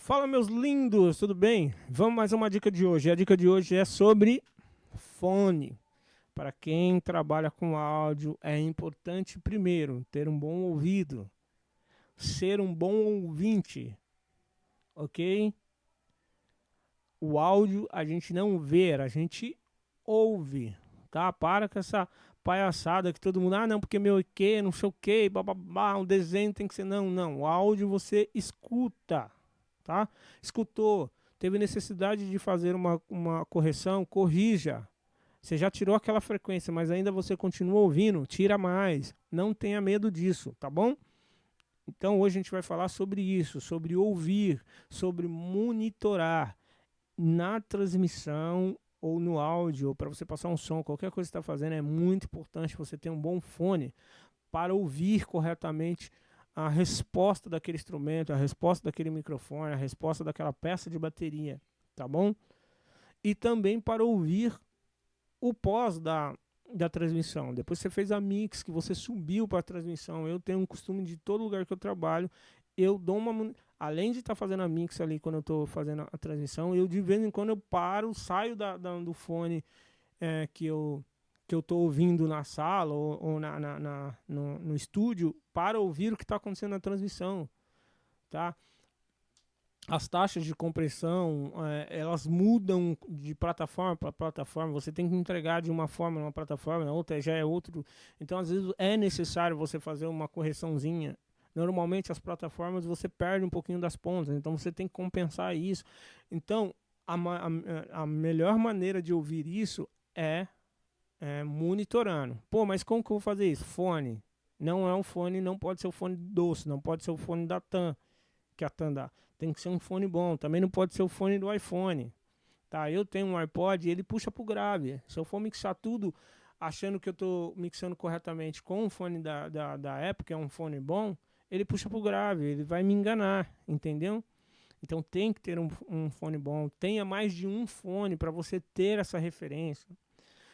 Fala, meus lindos, tudo bem? Vamos mais uma dica de hoje. A dica de hoje é sobre fone. Para quem trabalha com áudio, é importante primeiro ter um bom ouvido, ser um bom ouvinte, ok? O áudio a gente não vê, a gente ouve, tá? Para com essa palhaçada que todo mundo, não, porque meu IQ, não sei o que, bababá, um desenho tem que ser, não. O áudio você escuta, tá? Escutou, teve necessidade de fazer uma correção, corrija. Você já tirou aquela frequência, mas ainda você continua ouvindo, tira mais. Não tenha medo disso, tá bom? Então hoje a gente vai falar sobre isso, sobre ouvir, sobre monitorar na transmissão ou no áudio, ou para você passar um som, qualquer coisa que você está fazendo, é muito importante você ter um bom fone para ouvir corretamente a resposta daquele instrumento, a resposta daquele microfone, a resposta daquela peça de bateria, tá bom? E também para ouvir o pós da transmissão. Depois você fez a mix, que você subiu para a transmissão. Eu tenho um costume de todo lugar que eu trabalho, eu dou uma... Além de estar fazendo a mix ali quando eu estou fazendo a transmissão, eu de vez em quando eu paro, saio do fone que eu estou ouvindo na sala ou no estúdio para ouvir o que está acontecendo na transmissão, tá? As taxas de compressão, elas mudam de plataforma para plataforma. Você tem que entregar de uma forma numa plataforma, na outra já é outro. Então, às vezes, é necessário você fazer uma correçãozinha. Normalmente, as plataformas você perde um pouquinho das pontas, então você tem que compensar isso. Então, a melhor maneira de ouvir isso é monitorando. Pô, mas como que eu vou fazer isso? Fone. Não é um fone, não pode ser o fone doce, não pode ser o fone da TAM, que a TAM dá. Tem que ser um fone bom. Também não pode ser o fone do iPhone. Tá? Eu tenho um iPod e ele puxa pro grave. Se eu for mixar tudo achando que eu tô mixando corretamente com o fone da Apple, que é um fone bom, ele puxa pro grave, ele vai me enganar, entendeu? Então tem que ter um fone bom. Tenha mais de um fone para você ter essa referência.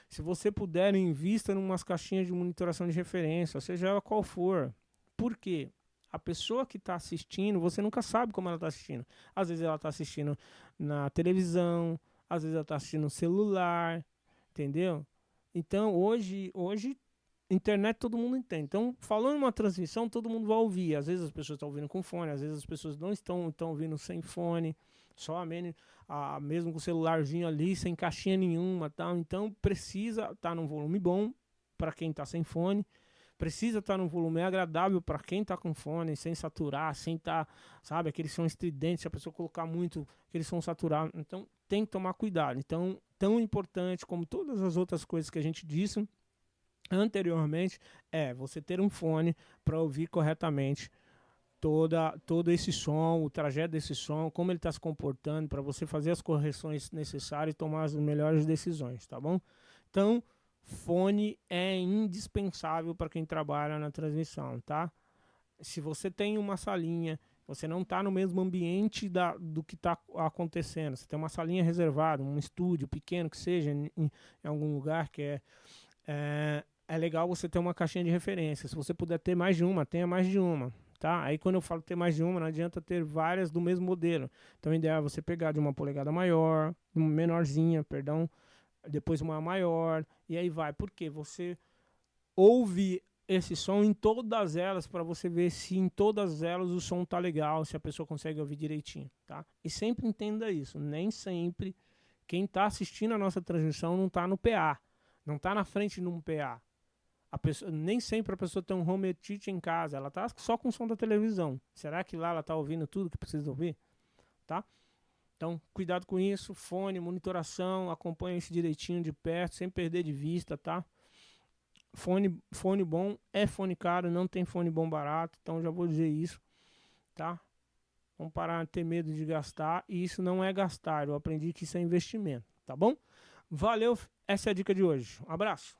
Se você puder, invista em umas caixinhas de monitoração de referência, seja ela qual for. Por quê? A pessoa que está assistindo, você nunca sabe como ela está assistindo. Às vezes ela está assistindo na televisão, às vezes ela está assistindo no celular, entendeu? Então hoje internet todo mundo entende. Então, falando uma transmissão, todo mundo vai ouvir. Às vezes as pessoas estão ouvindo com fone, às vezes as pessoas não estão ouvindo sem fone, só mesmo com o celularzinho ali, sem caixinha nenhuma, tal. Então, precisa estar num volume bom para quem está sem fone. Precisa estar num volume agradável para quem está com fone, sem saturar, sem estar, sabe, aquele som estridente, se a pessoa colocar muito aquele som saturado. Então, tem que tomar cuidado. Então, tão importante como todas as outras coisas que a gente disse anteriormente, é você ter um fone para ouvir corretamente todo esse som, o trajeto desse som, como ele está se comportando, para você fazer as correções necessárias e tomar as melhores decisões, tá bom? Então, fone é indispensável para quem trabalha na transmissão, tá? Se você tem uma salinha, você não está no mesmo ambiente do que está acontecendo, você tem uma salinha reservada, um estúdio pequeno que seja, em algum lugar que é legal você ter uma caixinha de referência. Se você puder ter mais de uma, tenha mais de uma, tá? Aí quando eu falo ter mais de uma, não adianta ter várias do mesmo modelo. Então o ideal é você pegar de uma polegada maior, uma menorzinha, perdão, depois uma maior, e aí vai. Porque você ouve esse som em todas elas para você ver se em todas elas o som tá legal, se a pessoa consegue ouvir direitinho, tá? E sempre entenda isso, nem sempre quem tá assistindo a nossa transmissão não tá no PA, não tá na frente de um PA. Nem sempre a pessoa tem um home theater em casa, ela tá só com o som da televisão. Será que lá ela tá ouvindo tudo que precisa ouvir? Tá? Então, cuidado com isso, fone, monitoração, acompanha isso direitinho de perto, sem perder de vista, tá? Fone bom é fone caro, não tem fone bom barato, então já vou dizer isso, tá? Vamos parar de ter medo de gastar, e isso não é gastar, eu aprendi que isso é investimento, tá bom? Valeu, essa é a dica de hoje. Um abraço.